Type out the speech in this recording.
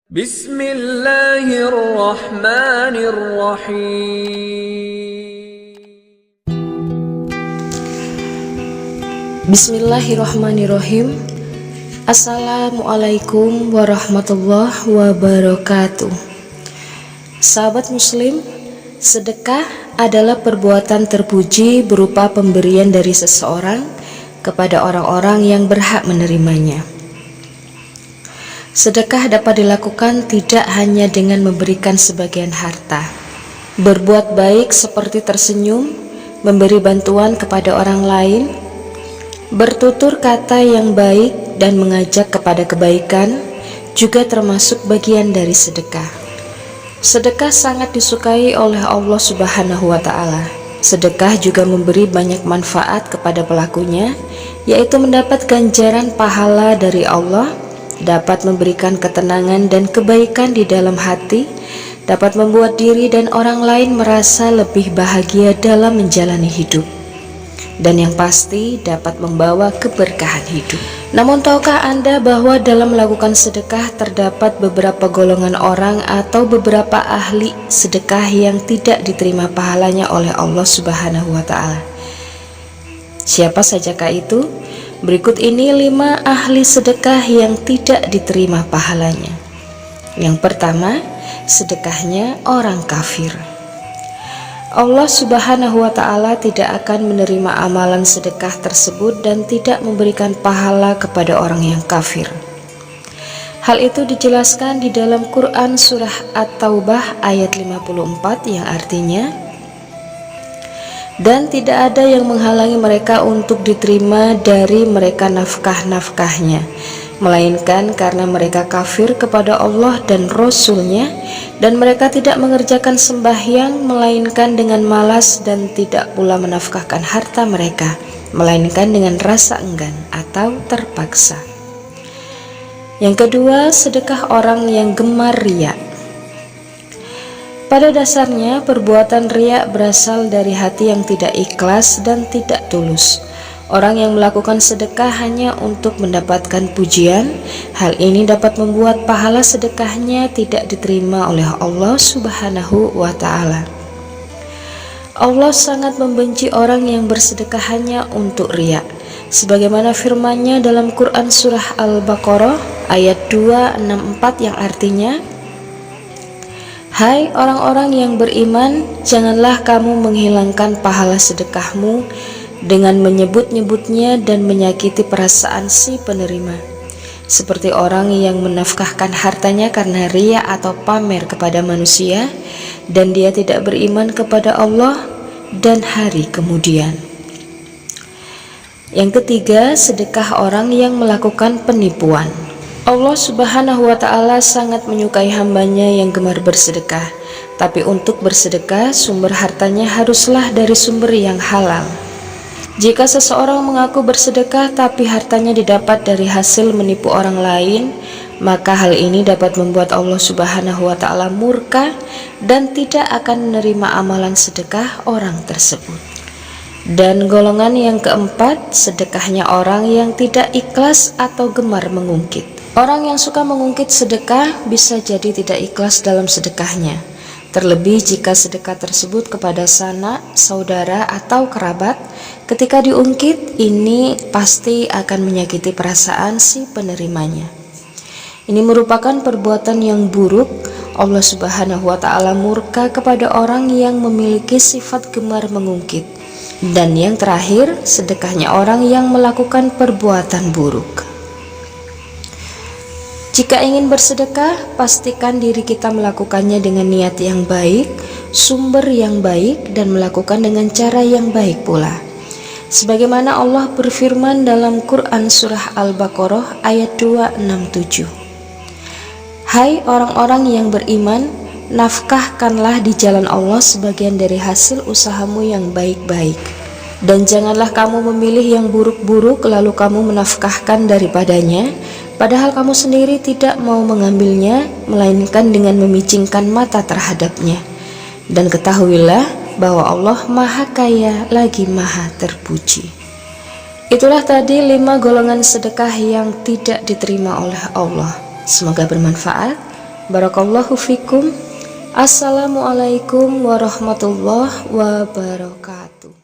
Bismillahirrahmanirrahim. Bismillahirrahmanirrahim. Assalamualaikum warahmatullahi wabarakatuh. Sahabat muslim, sedekah adalah perbuatan terpuji berupa pemberian dari seseorang kepada orang-orang yang berhak menerimanya. Sedekah dapat dilakukan tidak hanya dengan memberikan sebagian harta. Berbuat baik seperti tersenyum, memberi bantuan kepada orang lain, bertutur kata yang baik dan mengajak kepada kebaikan juga termasuk bagian dari sedekah. Sedekah sangat disukai oleh Allah Subhanahu wa Ta'ala. Sedekah juga memberi banyak manfaat kepada pelakunya, yaitu mendapat ganjaran pahala dari Allah, dapat memberikan ketenangan dan kebaikan di dalam hati, dapat membuat diri dan orang lain merasa lebih bahagia dalam menjalani hidup, dan yang pasti dapat membawa keberkahan hidup. Namun tahukah Anda bahwa dalam melakukan sedekah terdapat beberapa golongan orang atau beberapa ahli sedekah yang tidak diterima pahalanya oleh Allah Subhanahu wa Ta'ala? Siapa sajakah itu? Berikut ini 5 ahli sedekah yang tidak diterima pahalanya. Yang pertama, sedekahnya orang kafir. Allah Subhanahu wa Ta'ala tidak akan menerima amalan sedekah tersebut dan tidak memberikan pahala kepada orang yang kafir. Hal itu dijelaskan di dalam Quran surah At-Taubah ayat 54 yang artinya, dan tidak ada yang menghalangi mereka untuk diterima dari mereka nafkah-nafkahnya, melainkan karena mereka kafir kepada Allah dan Rasul-Nya, dan mereka tidak mengerjakan sembahyang melainkan dengan malas, dan tidak pula menafkahkan harta mereka melainkan dengan rasa enggan atau terpaksa. Yang kedua, sedekah orang yang gemar riya. Pada dasarnya perbuatan riya berasal dari hati yang tidak ikhlas dan tidak tulus. Orang yang melakukan sedekah hanya untuk mendapatkan pujian, hal ini dapat membuat pahala sedekahnya tidak diterima oleh Allah Subhanahu wa Ta'ala. Allah sangat membenci orang yang bersedekah hanya untuk riya, sebagaimana firman-Nya dalam Quran surah Al-Baqarah ayat 264 yang artinya, hai orang-orang yang beriman, janganlah kamu menghilangkan pahala sedekahmu dengan menyebut-nyebutnya dan menyakiti perasaan si penerima, seperti orang yang menafkahkan hartanya karena riya atau pamer kepada manusia, dan dia tidak beriman kepada Allah dan hari kemudian. Yang ketiga, sedekah orang yang melakukan penipuan. Allah Subhanahu wa Ta'ala sangat menyukai hambanya yang gemar bersedekah, tapi untuk bersedekah sumber hartanya haruslah dari sumber yang halal. Jika seseorang mengaku bersedekah tapi hartanya didapat dari hasil menipu orang lain, maka hal ini dapat membuat Allah Subhanahu wa Ta'ala murka dan tidak akan menerima amalan sedekah orang tersebut. Dan golongan yang keempat, sedekahnya orang yang tidak ikhlas atau gemar mengungkit. Orang yang suka mengungkit sedekah bisa jadi tidak ikhlas dalam sedekahnya, terlebih jika sedekah tersebut kepada sanak, saudara, atau kerabat. Ketika diungkit, ini pasti akan menyakiti perasaan si penerimanya. Ini merupakan perbuatan yang buruk. Allah Subhanahu wa Ta'ala murka kepada orang yang memiliki sifat gemar mengungkit. Dan yang terakhir, sedekahnya orang yang melakukan perbuatan buruk. Jika ingin bersedekah, pastikan diri kita melakukannya dengan niat yang baik, sumber yang baik, dan melakukan dengan cara yang baik pula. Sebagaimana Allah berfirman dalam Quran surah Al-Baqarah ayat 267. Hai orang-orang yang beriman, nafkahkanlah di jalan Allah sebagian dari hasil usahamu yang baik-baik. Dan janganlah kamu memilih yang buruk-buruk lalu kamu menafkahkan daripadanya, padahal kamu sendiri tidak mau mengambilnya, melainkan dengan memicingkan mata terhadapnya. Dan ketahuilah bahwa Allah Maha Kaya lagi Maha Terpuji. Itulah tadi 5 golongan sedekah yang tidak diterima oleh Allah. Semoga bermanfaat. Barakallahu fikum. Assalamualaikum warahmatullahi wabarakatuh.